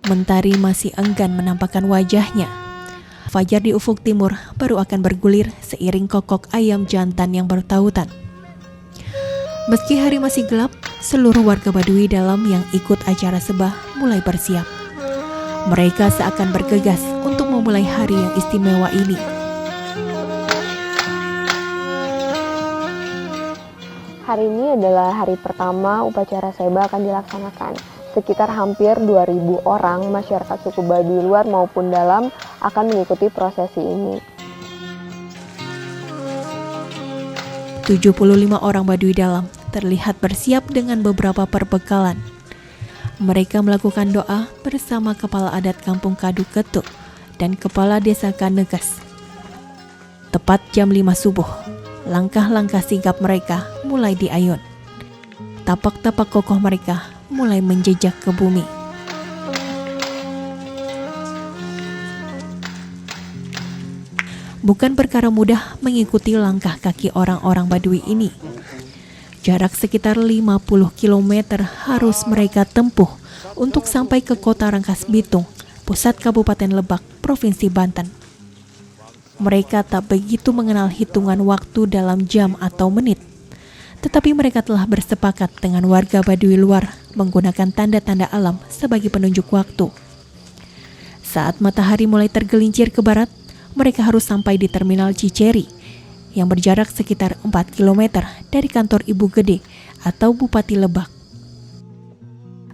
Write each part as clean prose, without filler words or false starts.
Mentari masih enggan menampakkan wajahnya. Fajar di ufuk timur baru akan bergulir seiring kokok ayam jantan yang bertautan. Meski hari masih gelap, seluruh warga Baduy Dalam yang ikut acara sebah mulai bersiap. Mereka seakan bergegas untuk memulai hari yang istimewa ini. Hari ini adalah hari pertama upacara seba akan dilaksanakan. Sekitar hampir 2.000 orang masyarakat suku Baduy luar maupun dalam akan mengikuti prosesi ini. 75 orang Baduy Dalam terlihat bersiap dengan beberapa perbekalan. Mereka melakukan doa bersama Kepala Adat Kampung Kadu Ketuk dan Kepala Desa Kanegas. Tepat jam 5 subuh, langkah-langkah sigap mereka mulai diayun. Tapak-tapak kokoh mereka mulai menjejak ke bumi. Bukan perkara mudah mengikuti langkah kaki orang-orang Baduy ini. Jarak sekitar 50 km harus mereka tempuh untuk sampai ke kota Rangkas Bitung, pusat Kabupaten Lebak, Provinsi Banten. Mereka tak begitu mengenal hitungan waktu dalam jam atau menit. Tetapi mereka telah bersepakat dengan warga Baduy luar menggunakan tanda-tanda alam sebagai penunjuk waktu. Saat matahari mulai tergelincir ke barat, mereka harus sampai di Terminal Ciceri yang berjarak sekitar 4 km dari kantor Ibu Gede atau Bupati Lebak.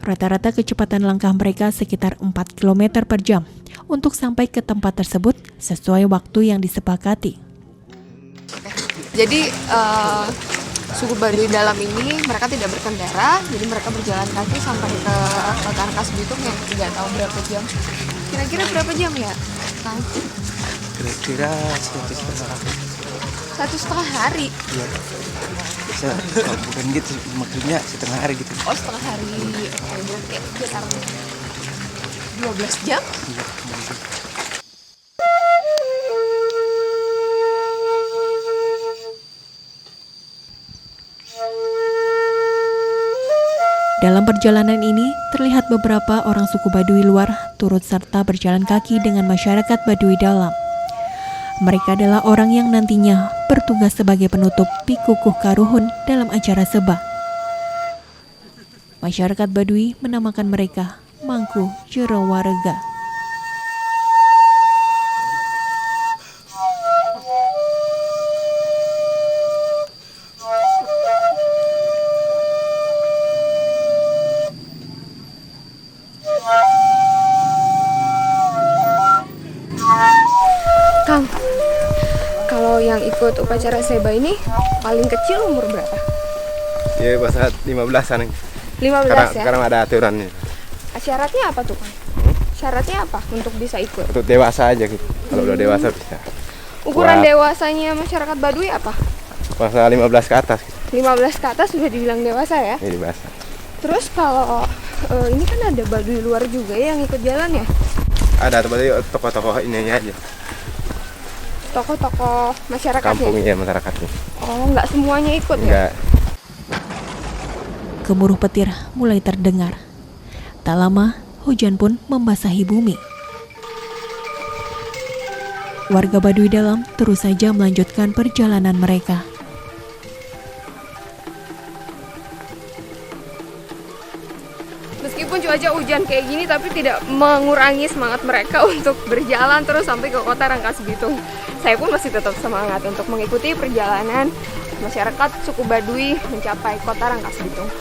Rata-rata kecepatan langkah mereka sekitar 4 km per jam untuk sampai ke tempat tersebut sesuai waktu yang disepakati. Jadi suku Baduy Dalam ini mereka tidak berkendara, jadi mereka berjalan kaki sampai ke kota Rangkas Bitung yang tidak tahu berapa jam. Kira-kira berapa jam ya, Kang? Kira-kira 1,5 hari. Iya. Bukan gitu, maksudnya setengah hari gitu. Oh, setengah hari. Oke, berarti sekitar 12 jam. Iya. Dalam perjalanan ini, terlihat beberapa orang suku Baduy luar turut serta berjalan kaki dengan masyarakat Baduy Dalam. Mereka adalah orang yang nantinya bertugas sebagai penutup Pikukuh Karuhun dalam acara sebah. Masyarakat Baduy menamakan mereka Mangku Jero Warega. Kang, kalau yang ikut upacara seba ini paling kecil umur berapa? Ya, bahasa 15-an. 15 ya? Sekarang ada aturannya. Syaratnya apa tuh, Kang? Syaratnya apa untuk bisa ikut? Untuk dewasa aja gitu. Kalau udah dewasa bisa. Ukuran dewasanya masyarakat Baduy apa? Masa 15 ke atas gitu. 15 ke atas sudah dibilang dewasa ya? Ini dewasa. Terus kalau ini kan ada Baduy luar juga ya yang ikut jalan ya? Ada tokoh-tokoh ini aja. Tokoh-tokoh masyarakatnya? Kampungnya masyarakatnya. Oh, nggak semuanya ikut ya? Enggak. Gemuruh petir mulai terdengar. Tak lama, hujan pun membasahi bumi. Warga Baduy Dalam terus saja melanjutkan perjalanan mereka. Meskipun cuaca hujan kayak gini, tapi tidak mengurangi semangat mereka untuk berjalan terus sampai ke kota Rangkas Bitung. Saya pun masih tetap semangat untuk mengikuti perjalanan masyarakat suku Baduy mencapai kota Rangkas Bitung.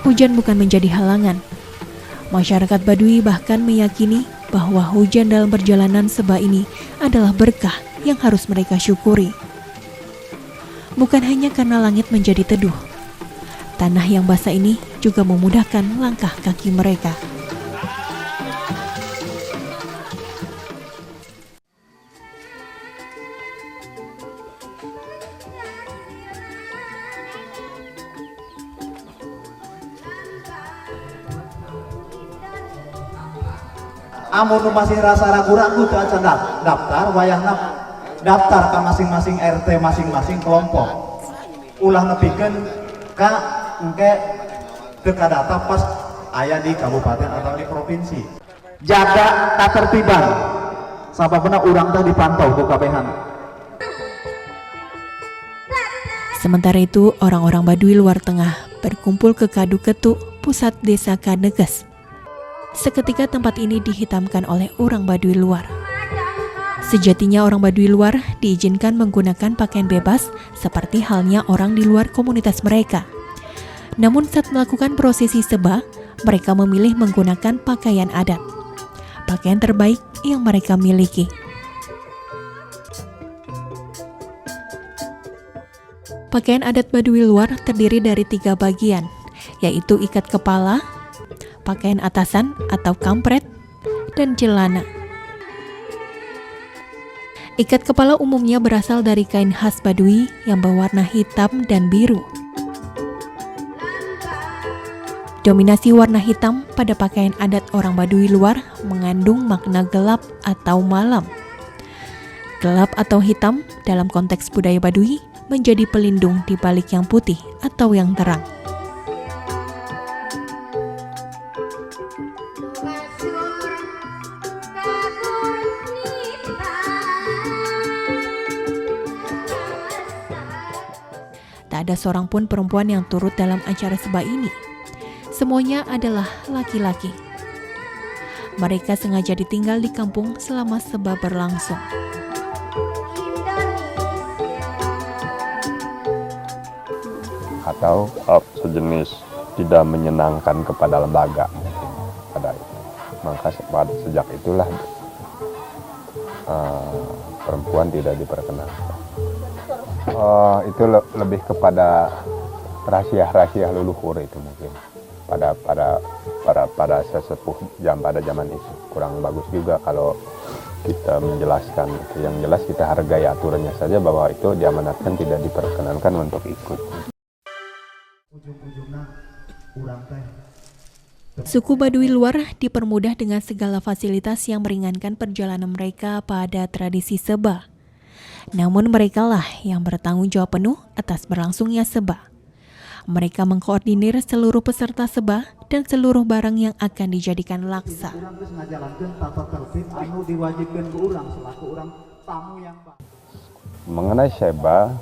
Hujan bukan menjadi halangan. Masyarakat Baduy bahkan meyakini bahwa hujan dalam perjalanan sebah ini adalah berkah yang harus mereka syukuri. Bukan hanya karena langit menjadi teduh, tanah yang basah ini juga memudahkan langkah kaki mereka. Amun masih rasa ragu-ragu teu acan daftar wayahna daftar ke masing-masing RT masing-masing kelompok. ulah nepikeun ka engke dekadata pas aya di kabupaten atau di provinsi. Jaga ketertiban. Sababna urang teh dipantau ku kabehan. Sementara itu, orang-orang Baduy luar tengah berkumpul ke Kadu Ketu, pusat desa Kaneges. Seketika tempat ini dihitamkan oleh orang Baduy luar. Sejatinya orang Baduy luar diizinkan menggunakan pakaian bebas seperti halnya orang di luar komunitas mereka. Namun saat melakukan prosesi seba, mereka memilih menggunakan pakaian adat. Pakaian terbaik yang mereka miliki. Pakaian adat Baduy luar terdiri dari 3 bagian, yaitu ikat kepala, pakaian atasan atau kampret, dan celana. Ikat kepala umumnya berasal dari kain khas Baduy yang berwarna hitam dan biru. Dominasi warna hitam pada pakaian adat orang Baduy luar mengandung makna gelap atau malam. Gelap atau hitam dalam konteks budaya Baduy menjadi pelindung di balik yang putih atau yang terang. Tak ada seorang pun perempuan yang turut dalam acara seba ini. Semuanya adalah laki-laki. Mereka sengaja ditinggal di kampung selama seba berlangsung. Atau sejenis tidak menyenangkan kepada lembaga. Maka sejak itulah perempuan tidak diperkenankan. Itu lebih kepada rahasia-rahasia leluhur itu mungkin pada sesepuh pada zaman itu kurang bagus juga kalau kita menjelaskan itu. Yang jelas kita hargai aturannya saja bahwa itu diamanatkan tidak diperkenankan untuk ikut. Suku Baduy luar dipermudah dengan segala fasilitas yang meringankan perjalanan mereka pada tradisi seba. Namun merekalah yang bertanggung jawab penuh atas berlangsungnya seba. Mereka mengkoordinir seluruh peserta seba dan seluruh barang yang akan dijadikan laksa. Mengenai seba,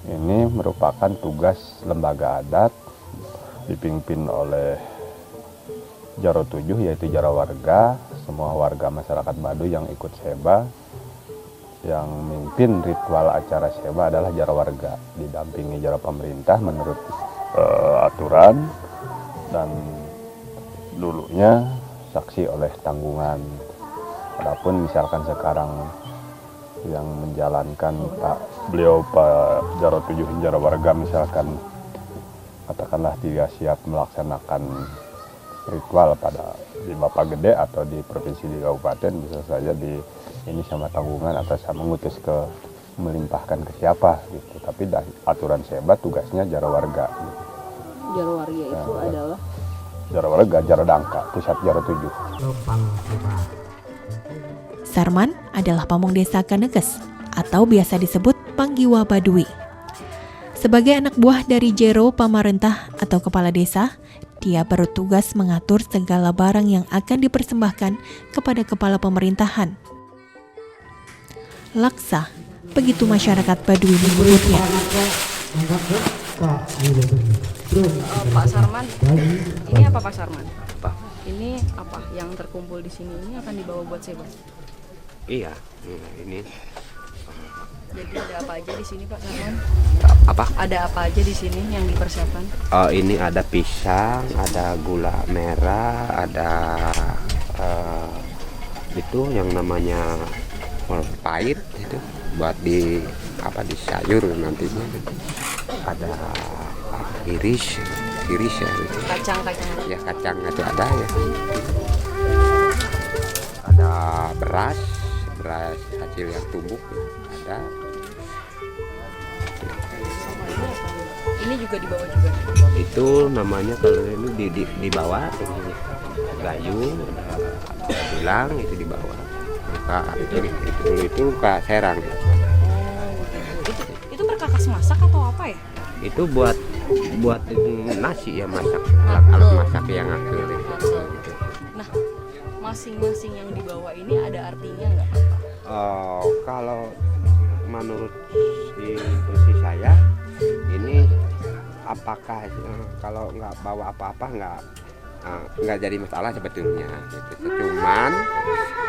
ini merupakan tugas lembaga adat dipimpin oleh Jaro 7 yaitu Jaro Warga. Semua warga masyarakat Baduy yang ikut seba, yang memimpin ritual acara seba adalah Jaro Warga, didampingi Jaro pemerintah menurut aturan, dan dulunya saksi oleh tanggungan. Adapun misalkan sekarang yang menjalankan Pak Jaro 7 Jaro Warga, misalkan katakanlah dia siap melaksanakan ritual di Bapak Gede atau di provinsi di kabupaten, bisa saja ini sama tanggungan atau sama mengutus melimpahkan ke siapa gitu. Tapi aturan seba tugasnya Jaro Warga. Gitu. Jaro Warga itu adalah Jaro Warga, Jaro Dangka, pusat Jaro 7. Sarman adalah pamong desa Kaneges atau biasa disebut Panggiwa Baduy. Sebagai anak buah dari Jero Pamarentah atau kepala desa, dia bertugas mengatur segala barang yang akan dipersembahkan kepada kepala pemerintahan. Laksa, begitu masyarakat Baduy menyebutnya. Pak Sarman, ini apa Pak Sarman? Apa? Ini apa yang terkumpul di sini ini akan dibawa buat seba? Iya, ini. Jadi ada apa aja di sini Pak Sarman? Apa? Ada apa aja di sini yang dipersiapkan? Ini ada pisang, ada gula merah, ada itu yang namanya pahit itu buat di sayur nantinya. Ada iris ya. Gitu. Kacang. Ya kacang itu ada ya. Ada beras hasil yang tumbuk ya. Ada. Ini juga dibawa juga. Itu namanya kalau ini dibawa gayung, ada bilang itu dibawa. Itu Kak Serang. Itu perkakas masak atau apa ya? Itu buat nasi ya, masak alat masak yang akil itu. Nah, masing-masing yang dibawa ini ada artinya nggak? Kalau menurut si saya ini apakah kalau nggak bawa apa-apa nggak jadi masalah sebetulnya gitu. Cuman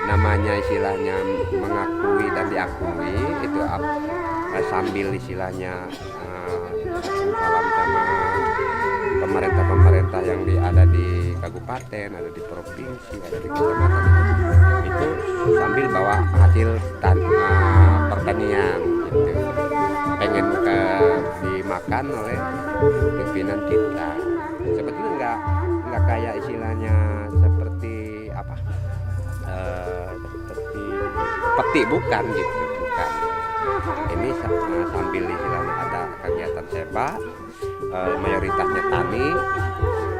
namanya istilahnya mengakui dan diakui itu sambil istilahnya salam sama pemerintah yang ada di kabupaten, ada di provinsi, ada di kecamatan itu sambil bawa hasil pertanian gitu. Pengen dimakan oleh pimpinan kita. Sebetulnya nggak kayak istilahnya seperti apa? Seperti peti bukan gitu, bukan. Ini sambil istilahnya ada kegiatan sepak, mayoritasnya tani,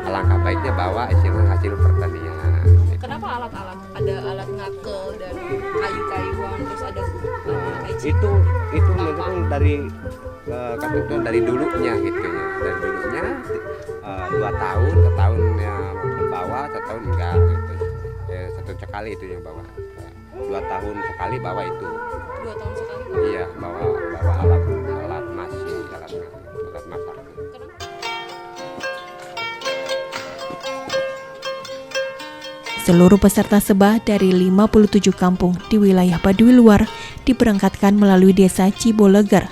alangkah baiknya bawa istilah hasil pertanian. Kenapa alat-alat? Ada alat ngakel dan kayu-kayuan, terus ada Itu memang dari dulunya gitu ya. Dari dulunya 2 tahun, setahun yang bawa, setahun enggak gitu. Satu sekali itu yang bawa. 2 tahun sekali bawa itu. 2 tahun sekali? Iya, bawa alat masak. Seluruh peserta Seba dari 57 kampung di wilayah Baduy Luar diberangkatkan melalui desa Ciboleger.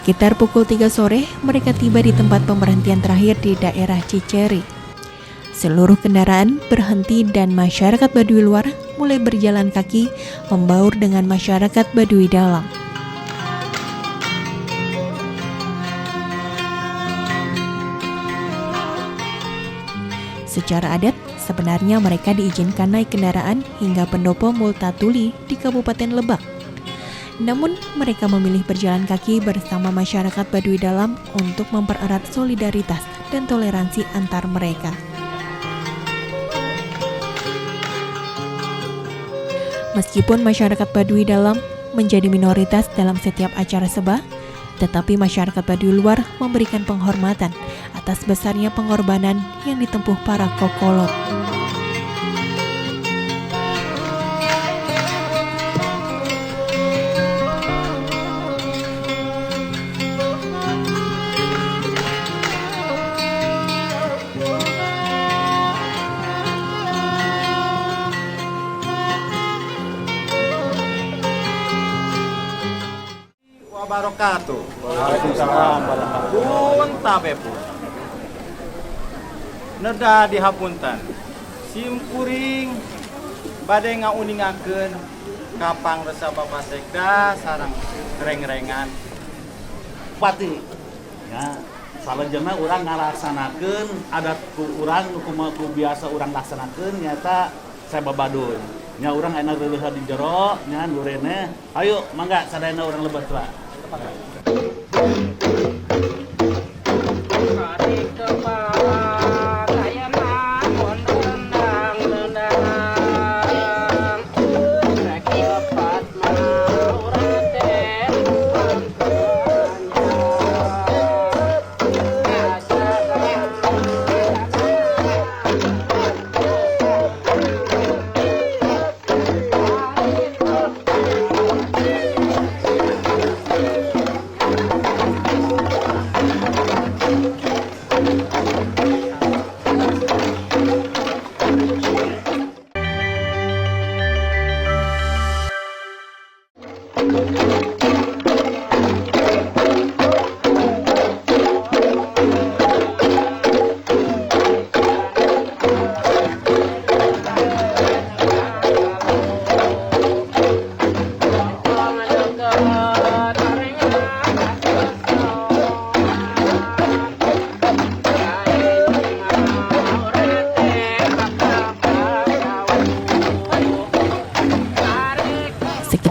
Sekitar pukul 3 sore, mereka tiba di tempat pemberhentian terakhir di daerah Ciceri. Seluruh kendaraan berhenti dan masyarakat Baduy Luar mulai berjalan kaki membaur dengan masyarakat Baduy Dalam. Secara adat, sebenarnya mereka diizinkan naik kendaraan hingga pendopo Multatuli di Kabupaten Lebak. Namun, mereka memilih berjalan kaki bersama masyarakat Baduy Dalam untuk mempererat solidaritas dan toleransi antar mereka. Meskipun masyarakat Baduy Dalam menjadi minoritas dalam setiap acara Seba, tetapi masyarakat Baduy Luar memberikan penghormatan atas besarnya pengorbanan yang ditempuh para kokolot. Wabarakatuh. Waalaikumsalam warahmatullahi wabarakatuh. Neda dihapunten. Simkuring bade ngauningakeun kapang resa Bapak Sekda sareng reng-rengan. Pati ya salajengna urang ngalaksanakeun adat ku urang nu kumaha biasa urang laksanakeun nyata saya Babadoy. Nya urang aya reuleuh di jero nya lurene. Ayo mangga sadayana urang lebat lah.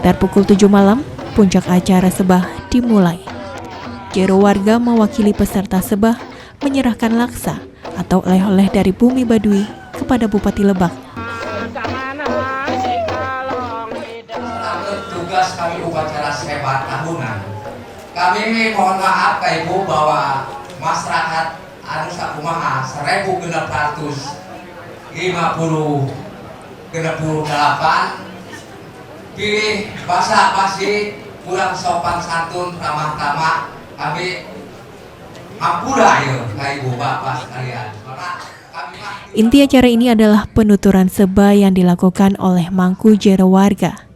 Sekitar pukul 7 malam, puncak acara sebah dimulai. Jero warga mewakili peserta sebah menyerahkan laksa atau oleh-oleh dari bumi Baduy kepada Bupati Lebak. Tugas kami upacara sebat tahunan. Kami mohon maaf ke Ibu bahwa masyarakat anu sakumaha 1658 pilih basa-basi kurang sopan santun ramah-tamah kami ampura ya Ibu Bapak sekalian. Inti acara ini adalah penuturan sebah yang dilakukan oleh Mangku Jero warga.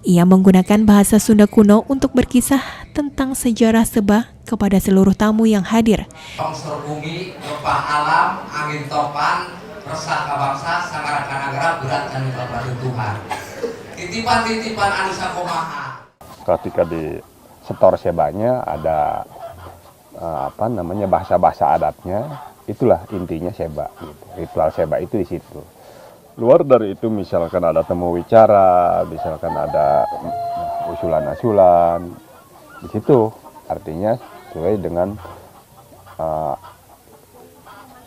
Ia menggunakan bahasa Sunda kuno untuk berkisah tentang sejarah sebah kepada seluruh tamu yang hadir. Longsor bumi, gempa alam, angin topan, resah kabangsa, sangarakan negara berat anu Tuhan. Titipan-titipan anu sakumaha. Ketika di setor sebahnya ada bahasa-bahasa adatnya, itulah intinya sebah. Gitu. Ritual sebah itu di situ. Luar dari itu misalkan ada temu wicara, misalkan ada usulan-usulan, di situ artinya sesuai dengan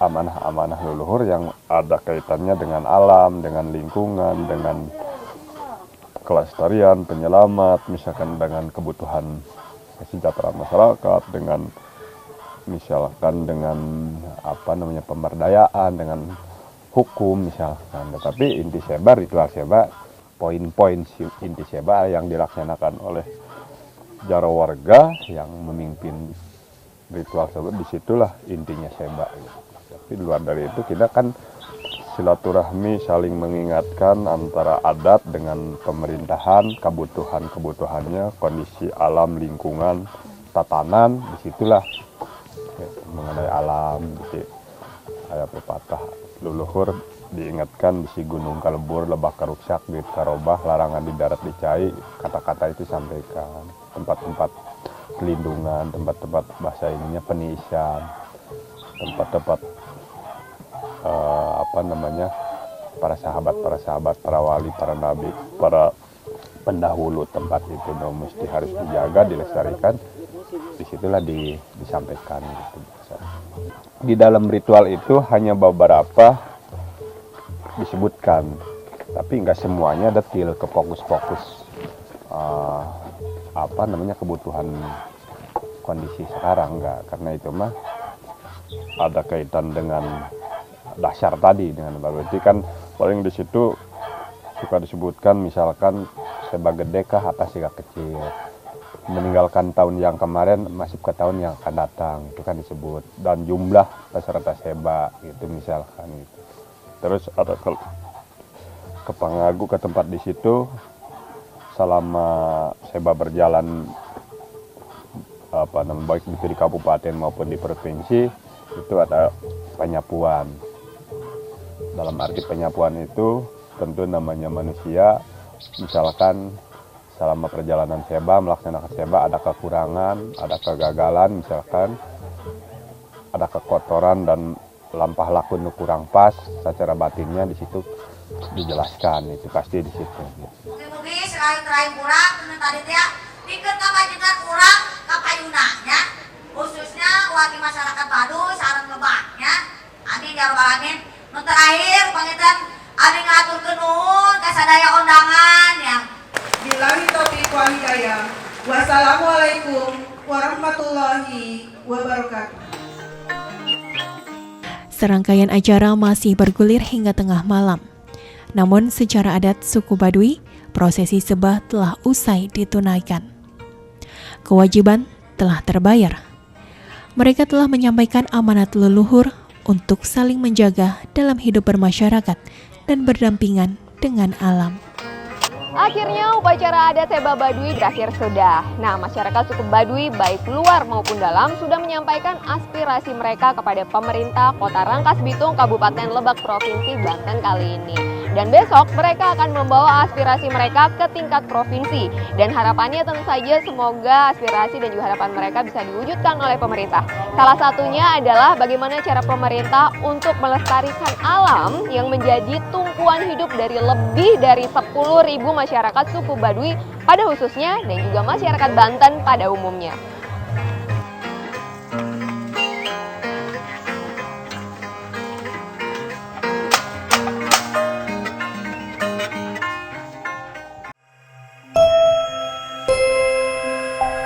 amanah-amanah leluhur yang ada kaitannya dengan alam, dengan lingkungan, dengan kelestarian, penyelamat, misalkan dengan kebutuhan kesejahteraan masyarakat, dengan misalkan dengan pemberdayaan, dengan hukum misalkan. Tetapi inti sebah, ritual sebah, poin-poin inti sebah yang dilaksanakan oleh jaro warga yang memimpin ritual sebah, disitulah intinya sebah. Tapi luar dari itu kita kan silaturahmi, saling mengingatkan antara adat dengan pemerintahan, kebutuhannya, kondisi alam, lingkungan, tatanan, disitulah mengenai alam, ada pepatah leluhur diingatkan di Gunung Kalebur, Lebak Karuksak, di Karobah, larangan di darat dicai, kata-kata itu sampaikan, tempat-tempat pelindungan, tempat-tempat bahasa ininya penisan, tempat-tempat para sahabat, para wali, para nabi, para pendahulu tempat itu mesti harus dijaga, dilestarikan. Disitulah disampaikan gitu. Di dalam ritual itu hanya beberapa disebutkan, tapi nggak semuanya detil ke fokus-fokus kebutuhan kondisi sekarang, nggak, karena itu mah ada kaitan dengan dasar tadi, dengan berarti kan paling di situ suka disebutkan misalkan sebah gede kah apa sih kecil, meninggalkan tahun yang kemarin masuk ke tahun yang akan datang, itu kan disebut, dan jumlah peserta sebah gitu misalkan gitu. Terus ada kepangagu ke tempat di situ selama sebah berjalan baik di kabupaten maupun di provinsi, itu ada penyapuan. Dalam arti penyapuan itu tentu namanya manusia, misalkan selama perjalanan sebah, melaksanakan sebah ada kekurangan, ada kegagalan, misalkan ada kekotoran dan lampah lakun kurang pas secara batinnya, di situ dijelaskan, itu pasti di situ. Mungkin selain kurang, tadi dia dikeun kamajikan kurang kapayunanya, khususnya warga masyarakat Baduy sareng Lebaknya, ani jarbalangin. Nu terakhir pangitan abi ngaturkeun nuhun ka sadaya undangan yang billahi taufiq wal hidayah. Wassalamualaikum warahmatullahi wabarakatuh. Serangkaian acara masih bergulir hingga tengah malam. Namun secara adat suku Baduy, prosesi sebah telah usai ditunaikan. Kewajiban telah terbayar. Mereka telah menyampaikan amanat leluhur untuk saling menjaga dalam hidup bermasyarakat dan berdampingan dengan alam. Akhirnya upacara adat sebah Baduy berakhir sudah. Nah, masyarakat suku Baduy baik luar maupun dalam sudah menyampaikan aspirasi mereka kepada pemerintah Kota Rangkas Bitung, Kabupaten Lebak, Provinsi Banten kali ini. Dan besok mereka akan membawa aspirasi mereka ke tingkat provinsi. Dan harapannya tentu saja semoga aspirasi dan juga harapan mereka bisa diwujudkan oleh pemerintah. Salah satunya adalah bagaimana cara pemerintah untuk melestarikan alam yang menjadi tumpuan hidup dari lebih dari 10.000 masyarakat suku Baduy pada khususnya dan juga masyarakat Banten pada umumnya.